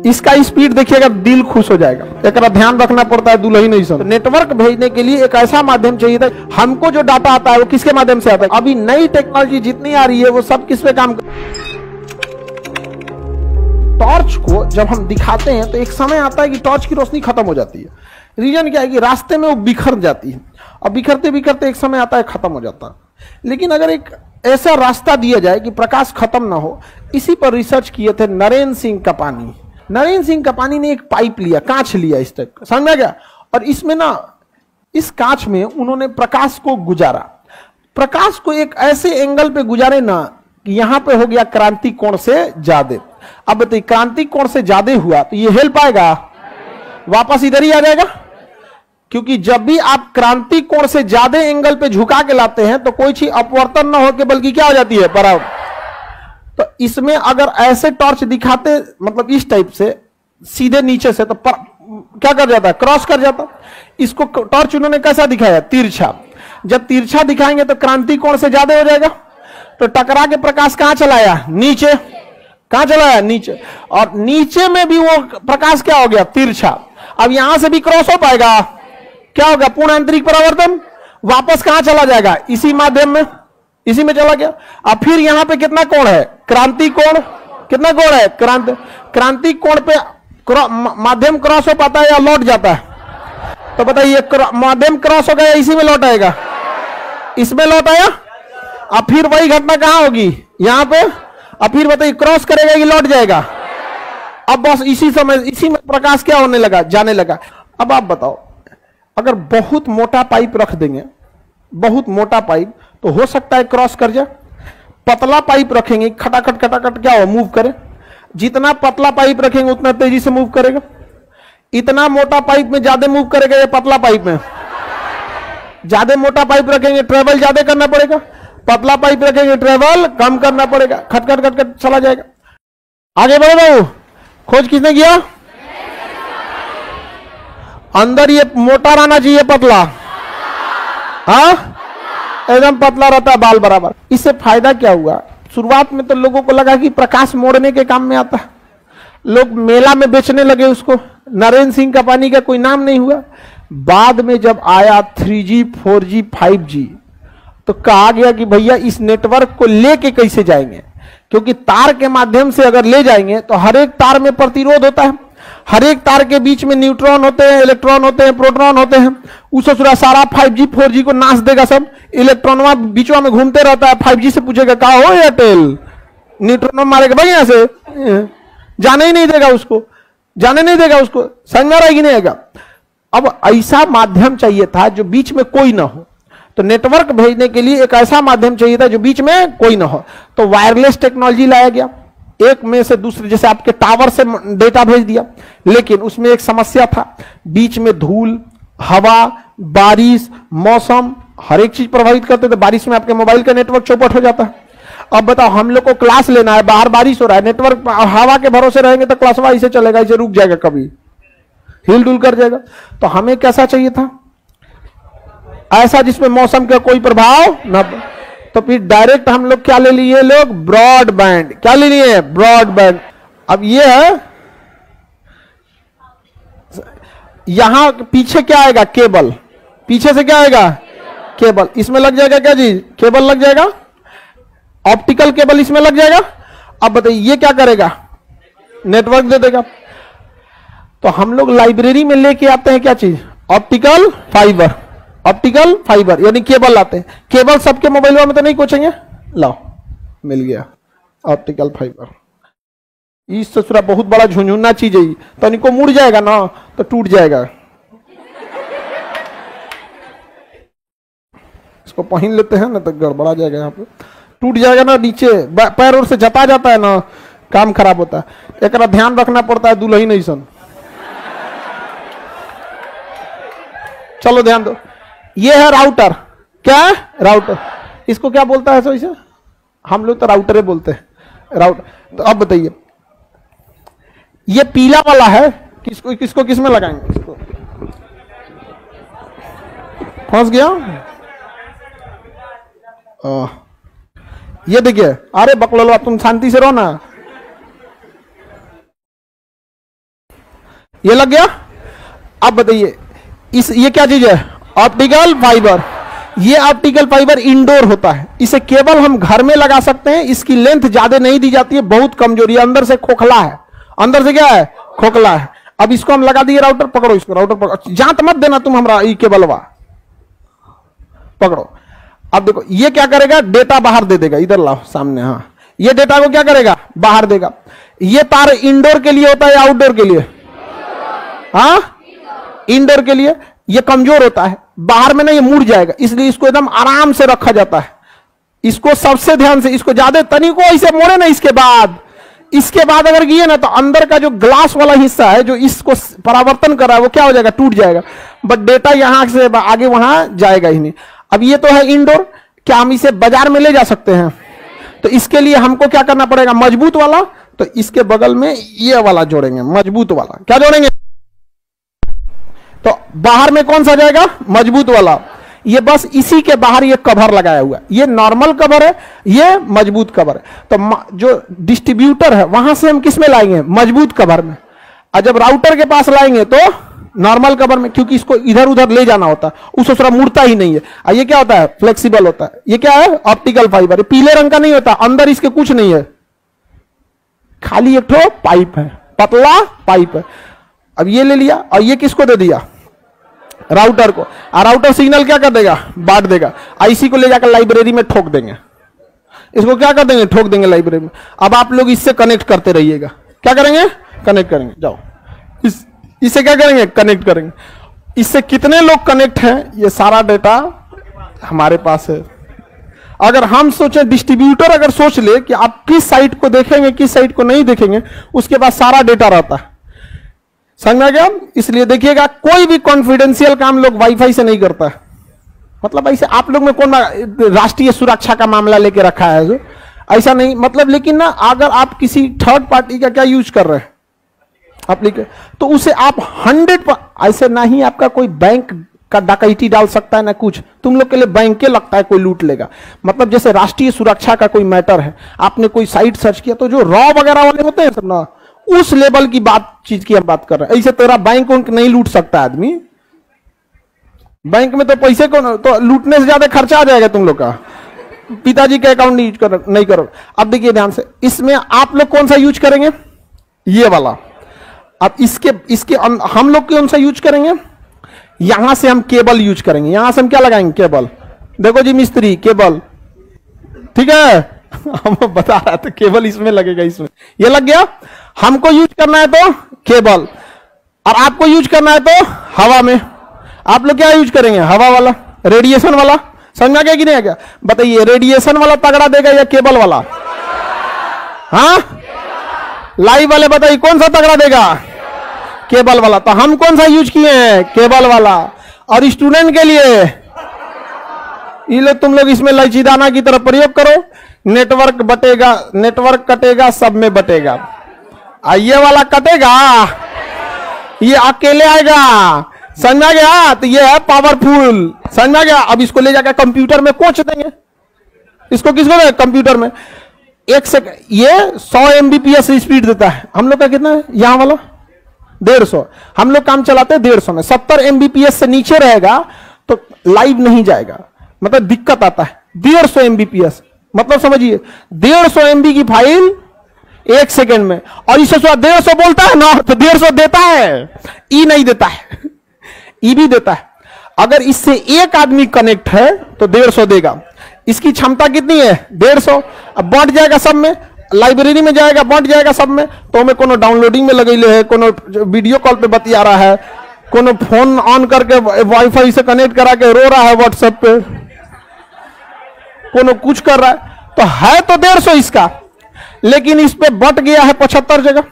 इसका स्पीड देखिएगा, दिल खुश हो जाएगा। एक ध्यान रखना पड़ता है दुल्हन नहीं सब। नेटवर्क भेजने के लिए एक ऐसा माध्यम चाहिए था। हमको जो डाटा आता है वो किसके माध्यम से आता है? अभी नई टेक्नोलॉजी जितनी आ रही है वो सब किस पे काम कर। टॉर्च को जब हम दिखाते हैं तो एक समय आता है कि टॉर्च की रोशनी खत्म हो जाती है। रीजन क्या है कि रास्ते में वो बिखर जाती है और बिखरते बिखरते एक समय आता है खत्म हो जाता है। लेकिन अगर एक ऐसा रास्ता दिया जाए कि प्रकाश खत्म ना हो, इसी पर रिसर्च किए थे नरेंद्र सिंह कपानी। नरेंद्र सिंह कपानी ने एक पाइप लिया, कांच लिया इस टाइप का, समझ में गया? और इसमें ना, इस कांच में उन्होंने प्रकाश को गुजारा। प्रकाश को एक ऐसे एंगल पे गुजारे ना कि यहां पे हो गया क्रांति कोण से ज्यादा। अब बताइए, क्रांति कोण से ज्यादा हुआ तो ये हिल पाएगा? वापस इधर ही आ जाएगा। क्योंकि जब भी आप क्रांति कोण से ज्यादा एंगल पे झुका के लाते हैं तो कोई चीज अपवर्तन ना होकर बल्कि क्या हो जाती है, बराबर। तो इसमें अगर ऐसे टॉर्च दिखाते, मतलब इस टाइप से सीधे नीचे से, तो क्या कर जाता है? क्रॉस कर जाता। इसको टॉर्च उन्होंने कैसा दिखाया? तिरछा। जब तिरछा दिखाएंगे तो क्रांति कोण से ज्यादा हो जाएगा। तो टकरा के प्रकाश कहां चलाया? नीचे। कहां चलाया? नीचे। और नीचे में भी वो प्रकाश क्या हो गया? तिरछा। अब यहां से भी क्रॉस हो पाएगा? क्या होगा? पूर्ण आंतरिक परावर्तन। वापस कहां चला जाएगा? इसी माध्यम में, इसी में चला गया। अब फिर यहां पे कितना कोण है? क्रांति कोण। कितना कोण है? क्रांति कोण पे माध्यम क्रॉस हो पाता है या लौट जाता है? तो बताइए, माध्यम क्रॉस हो गया, इसी में लौट आएगा? इसमें लौट आया। अब फिर वही घटना कहां होगी? यहां पे। अब फिर बताइए, क्रॉस करेगा कि लौट जाएगा? अब बस इसी समय, इसी में प्रकाश क्या होने लगा? जाने लगा। अब आप बताओ, अगर बहुत मोटा पाइप रख देंगे, बहुत मोटा पाइप, तो हो सकता है क्रॉस कर जाए। पतला पाइप रखेंगे, खटाखट खटाखट क्या हो? मूव करे। जितना पतला पाइप रखेंगे उतना तेजी से मूव करेगा। इतना मोटा पाइप में ज्यादा मूव करेगा या पतला पाइप में? ज्यादा मोटा पाइप रखेंगे ट्रेवल ज्यादा करना पड़ेगा, पतला पाइप रखेंगे ट्रेवल कम करना पड़ेगा। खटखट खटखट चला जाएगा। आगे बढ़ो बाबू। खोज किसने किया? अंदर ये मोटा रहना चाहिए, पतला? हाँ, एकदम पतला रहता है, बाल बराबर। इससे फायदा क्या हुआ? शुरुआत में तो लोगों को लगा कि प्रकाश मोड़ने के काम में आता है, लोग मेला में बेचने लगे उसको। नरेंद्र सिंह कपानी का कोई नाम नहीं हुआ। बाद में जब आया 3G 4G 5G तो कहा गया कि भैया इस नेटवर्क को लेके कैसे जाएंगे, क्योंकि तार के माध्यम से अगर ले जाएंगे तो हर एक तार में प्रतिरोध होता है, हर एक तार के बीच में न्यूट्रॉन होते हैं, इलेक्ट्रॉन होते हैं, प्रोटॉन होते हैं। उस सारा 5G 4G को नाश देगा सब। इलेक्ट्रॉन बीचवा में घूमते रहता है। 5G से पूछेगा कहा हो एयरटेल, न्यूट्रॉन मारेगा भाई, यहां से जाने ही नहीं देगा उसको, जाने नहीं देगा उसको। समझ में रहेगी नहीं आएगा। अब ऐसा माध्यम चाहिए था जो बीच में कोई ना हो। तो नेटवर्क भेजने के लिए एक ऐसा माध्यम चाहिए था जो बीच में कोई ना हो। तो वायरलेस टेक्नोलॉजी लाया गया, एक में से दूसरे, जैसे आपके टावर से डेटा भेज दिया। लेकिन उसमें एक समस्या था, बीच में धूल, हवा, बारिश, मौसम, हर एक चीज प्रभावित करते थे। बारिश में आपके मोबाइल का नेटवर्क चौपट हो जाता है। अब बताओ, हम लोग को क्लास लेना है, बाहर बारिश हो रहा है, नेटवर्क हवा के भरोसे रहेंगे तो क्लास ऐसे चलेगा, इसे रुक जाएगा, कभी हिल डुल कर जाएगा। तो हमें कैसा चाहिए था? ऐसा जिसमें मौसम का कोई प्रभाव न। तो फिर डायरेक्ट हम लोग क्या ले लिए? लोग ब्रॉडबैंड। क्या ले लिए? ब्रॉडबैंड। अब ये है, यहां पीछे क्या आएगा? केबल। पीछे से क्या आएगा? केबल। इसमें लग जाएगा क्या चीज? केबल लग जाएगा, ऑप्टिकल केबल इसमें लग जाएगा। अब बताइए ये क्या करेगा? नेटवर्क दे देगा। तो हम लोग लाइब्रेरी में लेके आते हैं क्या चीज? Optical fibre. ऑप्टिकल फाइबर यानी केबल लाते हैं। केबल सबके मोबाइल में तो नहीं कोचेंगे। लाओ, मिल गया ऑप्टिकल फाइबर। इस ससुरा बहुत बड़ा झुंझुना चीज है, तो इनको मुड़ जाएगा ना तो टूट जाएगा। इसको पहन लेते हैं ना तो गड़बड़ा जाएगा, यहाँ पे टूट जाएगा ना, नीचे पैर और से जता जाता है ना, काम खराब होता है। एक ध्यान रखना पड़ता है दुल्हन नहीं सन। चलो ध्यान दो, ये है राउटर। क्या है? राउटर। इसको क्या बोलता है? इसे हम लोग तो राउटर बोलते हैं, राउटर। तो अब बताइए, ये पीला वाला है, किसको किसको किस में लगाएंगे? इसको फंस गया। ये देखिए, अरे बकलोल, तुम शांति से रहो ना। ये लग गया। अब बताइए ये क्या चीज है? Optical fibre. ये ऑप्टिकल फाइबर इंडोर होता है, इसे केवल हम घर में लगा सकते हैं। इसकी लेंथ ज्यादा नहीं दी जाती है, बहुत कमजोरी है, अंदर से खोखला है, अंदर से क्या है? खोखला है। अब इसको हम लगा दिए राउटर, पकड़ो इसको, राउटर पकड़ो, जांच मत देना तुम हमरा, ये केबलवा पकड़ो। अब देखो ये क्या करेगा? डेटा बाहर दे देगा, इधर लाओ सामने। हाँ, ये डेटा को क्या करेगा? बाहर देगा। ये तार इंडोर के लिए होता है या आउटडोर के लिए? हाँ, इंडोर के लिए। ये कमजोर होता है, बाहर में ना ये मुड़ जाएगा, इसलिए इसको एकदम आराम से रखा जाता है। इसको सबसे ध्यान से, इसको ज्यादा तनिको ऐसे मोड़े ना, इसके बाद अगर गिए ना तो अंदर का जो ग्लास वाला हिस्सा है जो इसको परावर्तन कर रहा है वो क्या हो जाएगा? टूट जाएगा। बट डेटा यहां से आगे वहां जाएगा ही नहीं। अब ये तो है इंडोर, क्या हम इसे बाजार में ले जा सकते हैं? तो इसके लिए हमको क्या करना पड़ेगा? मजबूत वाला। तो इसके बगल में ये वाला जोड़ेंगे, मजबूत वाला। क्या जोड़ेंगे? तो बाहर में कौन सा जाएगा? मजबूत वाला। ये बस इसी के बाहर ये कवर लगाया हुआ है, ये नॉर्मल कवर है, ये मजबूत कवर है। तो जो डिस्ट्रीब्यूटर है वहां से हम किस में लाएंगे? मजबूत कवर में। और जब राउटर के पास लाएंगे तो नॉर्मल कवर में, क्योंकि इसको इधर उधर ले जाना होता है, उस दूसरा मुड़ता ही नहीं है। और ये क्या होता है? फ्लेक्सिबल होता है। ये क्या है? Optical fibre. पीले रंग का नहीं होता, अंदर इसके कुछ नहीं है, खाली एक ठो पाइप है, पतला पाइप है। अब ये ले लिया और ये किसको दे दिया? राउटर को। और राउटर सिग्नल क्या कर देगा? बांट देगा। आईसी को ले जाकर लाइब्रेरी में ठोक देंगे, इसको क्या कर देंगे? ठोक देंगे लाइब्रेरी में। अब आप लोग इससे कनेक्ट करते रहिएगा। क्या करेंगे? कनेक्ट करेंगे। जाओ इससे क्या करेंगे? कनेक्ट करेंगे। इससे कितने लोग कनेक्ट हैं ये सारा डेटा हमारे पास है। अगर हम सोचे, डिस्ट्रीब्यूटर अगर सोच ले कि आप किस साइट को देखेंगे किस साइट को नहीं देखेंगे, उसके पास सारा डेटा रहता है। समझ में आ गया? इसलिए देखिएगा कोई भी कॉन्फिडेंशियल काम लोग वाईफाई से नहीं करता है। मतलब ऐसे आप लोग में कौन राष्ट्रीय सुरक्षा का मामला लेके रखा है जो? ऐसा नहीं, मतलब। लेकिन ना अगर आप किसी थर्ड पार्टी का क्या यूज कर रहे हैं एप्लीकेशन, तो उसे आप 100 ऐसे ना ही आपका कोई बैंक का डकैती डाल सकता है ना कुछ। तुम लोग के लिए बैंक के लगता है कोई लूट लेगा। मतलब जैसे राष्ट्रीय सुरक्षा का कोई मैटर है, आपने कोई साइट सर्च किया तो जो रॉ वगैरह वाले होते हैं सब ना, उस लेवल की चीज की हम बात कर रहे हैं। ऐसे तेरा बैंक उनक नहीं लूट सकता आदमी। बैंक में तो पैसे को तो लूटने से ज्यादा खर्चा आ जाएगा तुम लोग का। पिताजी का अकाउंट नहीं करो। अब देखिए ध्यान से, इसमें आप लोग कौन सा यूज करेंगे? ये वाला। अब इसके हम लोग कौन सा यूज करेंगे? यहां से हम केबल यूज करेंगे। यहां से हम क्या लगाएंगे? केबल। देखो जी मिस्त्री, केबल, ठीक है। हम बता रहा था केबल इसमें लगेगा, इसमें ये लग गया। हमको यूज करना है तो केबल, और आपको यूज करना है तो हवा में। आप लोग क्या यूज करेंगे? हवा वाला, रेडिएशन वाला। समझ में आ गया कि नहीं आ गया? बताइए, रेडिएशन वाला तगड़ा देगा या केबल वाला? हाँ, लाइव वाले बताइए कौन सा तगड़ा देगा? केबल वाला। तो हम कौन सा यूज किए हैं? केबल वाला। और स्टूडेंट के लिए ये लोग, तुम लोग इसमें लचीदाना की तरफ प्रयोग करो। नेटवर्क बटेगा, नेटवर्क कटेगा, सब में बटेगा। ये वाला कटेगा, ये अकेले आएगा। समझ आ गया? तो ये है पावरफुल। समझ आ गया? अब इसको ले जाकर कंप्यूटर में कोच देंगे। इसको किसको देंगे? कंप्यूटर में। एक सेकंड, ये 100 MBPS स्पीड देता है। हम लोग का कितना है? यहां वाला 150। हम लोग काम चलाते हैं 150 में। 70 MBPS से नीचे रहेगा तो लाइव नहीं जाएगा, मतलब दिक्कत आता है। 150 MBPS मतलब समझिए 150 MB की फाइल 1 सेकंड में। और इसे 150 बोलता है ना तो 150 देता है, ई नहीं देता है, ई भी देता है। अगर इससे एक आदमी कनेक्ट है तो 150 देगा। इसकी क्षमता कितनी है? 150। अब बढ़ जाएगा सब में, लाइब्रेरी में जाएगा, बढ़ जाएगा सब में। तो हमें कोनो डाउनलोडिंग में लगेले है, कोनो वीडियो कॉल पे बतिया रहा है, कोनो फोन ऑन करके वाईफाई से कनेक्ट करा के रो रहा है व्हाट्सएप पे, कोनो कुछ कर रहा है। तो है तो 150 इसका, लेकिन इस पे बट गया है 75 जगह।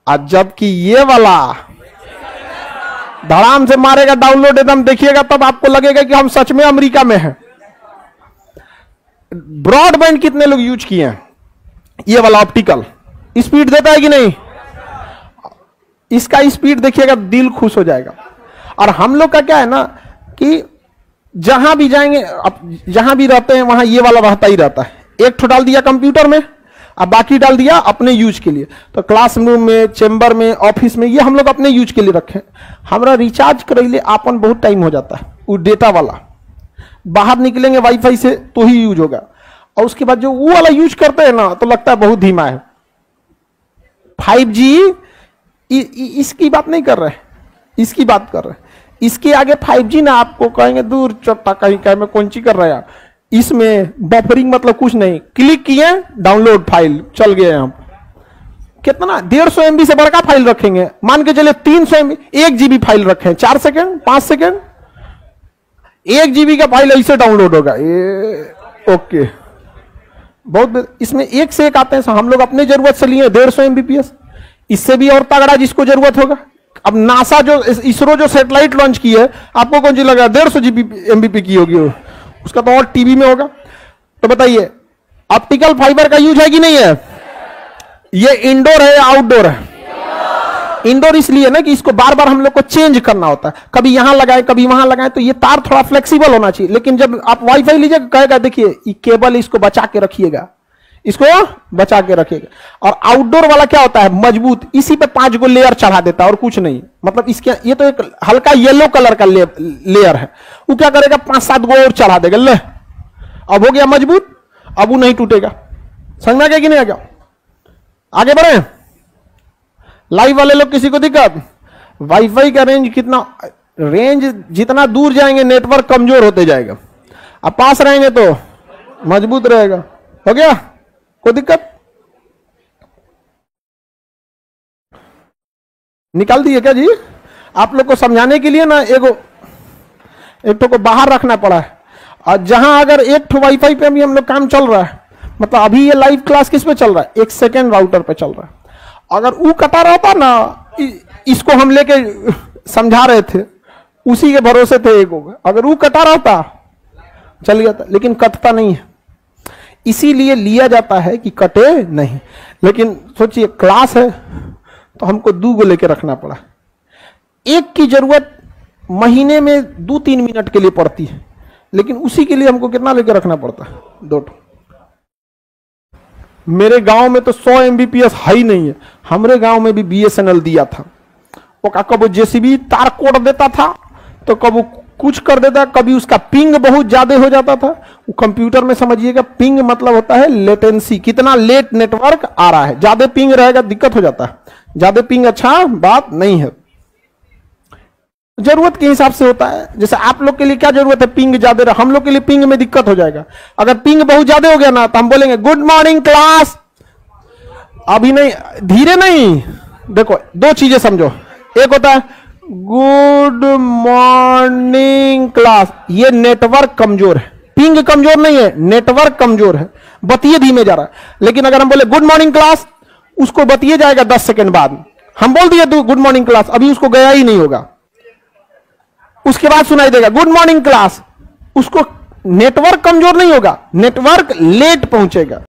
आज जबकि ये वाला धड़ाम से मारेगा डाउनलोड एकदम, देखिएगा तब आपको लगेगा कि हम सच में अमेरिका में हैं। ब्रॉडबैंड कितने लोग यूज किए हैं? ये वाला ऑप्टिकल स्पीड देता है कि नहीं? इसका स्पीड देखिएगा, दिल खुश हो जाएगा। और हम लोग का क्या है ना कि जहां भी जाएंगे, अब जहां भी रहते हैं वहां ये वाला रहता ही रहता है। एक ठो डाल दिया कंप्यूटर में, अब बाकी डाल दिया अपने यूज के लिए। तो क्लासरूम में, चेंबर में, ऑफिस में, ये हम लोग अपने यूज के लिए रखें। हमारा रिचार्ज करे आपन बहुत टाइम हो जाता है, वो डेटा वाला बाहर निकलेंगे वाईफाई से तो ही यूज होगा, और उसके बाद जो वो वाला यूज करते हैं ना तो लगता है बहुत धीमा है। 5G इसकी बात नहीं कर रहे, इसकी बात कर रहे। इसके आगे 5G ना आपको कहेंगे दूर चट्टा कहीं कहीं में कौन ची कर रहा है। इसमें बफरिंग मतलब कुछ नहीं, क्लिक किए डाउनलोड फाइल चल गए। हम कितना 150 MB से बड़का फाइल रखेंगे, मान के चले 300 MB 1 GB फाइल रखें, 4 सेकेंड 5 सेकेंड 1 GB का फाइल ऐसे डाउनलोड होगा। ओके, बहुत इसमें एक से एक आते हैं। हम लोग अपने जरूरत से लिए 150 MBPS, इससे भी और तगड़ा जिसको जरूरत होगा। अब नासा जो इसरो जो सैटेलाइट लॉन्च की है, आपको कौन सी लगा 150 MBP की होगी वो, उसका तो और टीवी में होगा। तो बताइए ऑप्टिकल फाइबर का यूज है कि नहीं है? ये इंडोर है या आउटडोर है? इंडोर इसलिए ना कि इसको बार बार हम लोग को चेंज करना होता है, कभी यहां लगाए कभी वहां लगाए, तो ये तार थोड़ा फ्लेक्सिबल होना चाहिए। लेकिन जब आप वाईफाई लीजिएगा कहेगा देखिए ये केबल, इसको बचा के रखिएगा, इसको बचा के रखिएगा। और आउटडोर वाला क्या होता है, मजबूत, इसी पे 5 गो लेयर चढ़ा देता है और कुछ नहीं। मतलब इसके ये तो एक हल्का येलो कलर का लेयर है, वो क्या करेगा 5-7 गो और चढ़ा देगा, ले अब हो गया मजबूत, अब वो नहीं टूटेगा। समझ में आ गया कि नहीं आ गया? आगे बढ़े। लाइव वाले लोग किसी को दिक्कत? वाईफाई का रेंज कितना, रेंज जितना दूर जाएंगे नेटवर्क कमजोर होते जाएगा, अब पास रहेंगे तो मजबूत रहेगा। हो गया, कोई दिक्कत? निकाल दिए क्या जी? आप लोग को समझाने के लिए ना एक को बाहर रखना पड़ा है। और जहां अगर एक ठो वाईफाई पे भी हम लोग काम चल रहा है, मतलब अभी ये लाइव क्लास किस पे चल रहा है, 1 सेकेंड राउटर पे चल रहा है। अगर वो कटा रहता ना, इसको हम लेके समझा रहे थे, उसी के भरोसे थे एक होगा, अगर वो कटा रहता चल गया था, लेकिन कटता नहीं है, इसीलिए लिया जाता है कि कटे नहीं। लेकिन सोचिए क्लास है तो हमको 2 गो लेके रखना पड़ा। एक की जरूरत महीने में 2-3 मिनट के लिए पड़ती है, लेकिन उसी के लिए हमको कितना लेके रखना पड़ता है, 2 ठो। मेरे गांव में तो 100 MBPS हाई नहीं है, हमारे गांव में भी BSNL दिया था। वो कब JCB तार कोड़ देता था तो कब कुछ कर देता, कभी उसका पिंग बहुत ज्यादा हो जाता था। वो कंप्यूटर में समझिएगा पिंग मतलब होता है लेटेंसी, कितना लेट नेटवर्क आ रहा है। ज्यादा पिंग रहेगा दिक्कत हो जाता है, ज्यादा पिंग अच्छा बात नहीं है, जरूरत के हिसाब से होता है। जैसे आप लोग के लिए क्या जरूरत है, पिंग ज्यादा रहा, हम लोग के लिए पिंग में दिक्कत हो जाएगा। अगर पिंग बहुत ज्यादा हो गया ना तो हम बोलेंगे गुड मॉर्निंग क्लास, अभी नहीं, धीरे नहीं। देखो 2 चीजें समझो, एक होता है गुड मॉर्निंग क्लास, ये नेटवर्क कमजोर है, पिंग कमजोर नहीं है, नेटवर्क कमजोर है, बतिए धीमे जा रहा है। लेकिन अगर हम बोले गुड मॉर्निंग क्लास, उसको बतिए जाएगा 10 सेकेंड बाद। हम बोल दिए तू गुड मॉर्निंग क्लास, अभी उसको गया ही नहीं होगा, उसके बाद सुनाई देगा गुड मॉर्निंग क्लास। उसको नेटवर्क कमजोर नहीं होगा, नेटवर्क लेट पहुंचेगा।